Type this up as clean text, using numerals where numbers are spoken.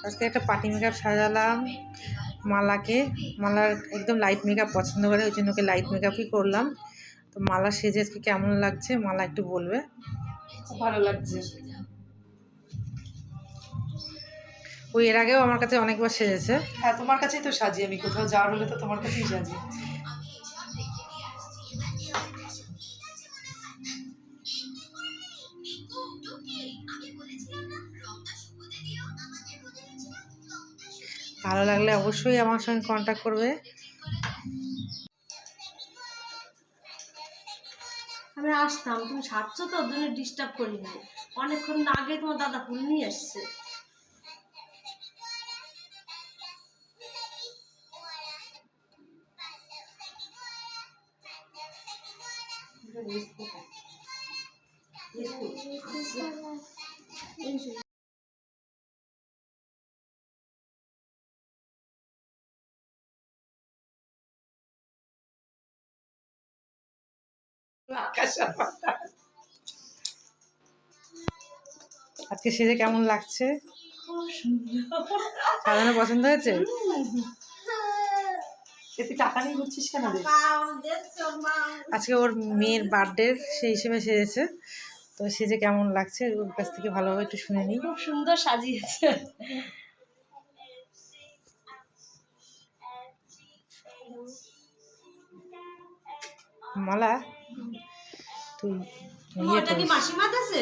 আজকে একটা party makeup সাজালাম মালাকে। মালার একদম লাইট মেকআপ পছন্দ করে, ওই জন্য ওকে লাইট মেকআপই করলাম। তো মালা সেজে আজকে কেমন লাগছে মালা একটু বলবে। খুব ভালো লাগছে। ওই এর আগেও আমার কাছে অনেকবার সেজেছে। হ্যাঁ, তোমার কাছেই তো সাজি, আমি কোথাও যাওয়ার হলে তো তোমার কাছেই সাজি। ভালো লাগলে অবশ্যই আমার সঙ্গে কন্ট্যাক্ট করবে। আমি আসতাম, তুমি সাজছো তো, ওর জন্য ডিস্টার্ব করি না। অনেকক্ষণ আগে তোমার দাদা ফুল নিয়ে আসছে। আজকে সেজে কেমন লাগছে? সাজানো পছন্দ হয়েছে? তুই টাকা নিয়ে ঘুরছিস কেন রে? আজকে ওর মেয়ের বার্থডে সেই হিসেবে সেজেছে। তো সেজে কেমন লাগছে ওর কাছ থেকে ভালোভাবে একটু শুনে নিই। খুব সুন্দর সাজিয়েছে। মালা তুই ওটা কি মাসিমা দিয়েছে?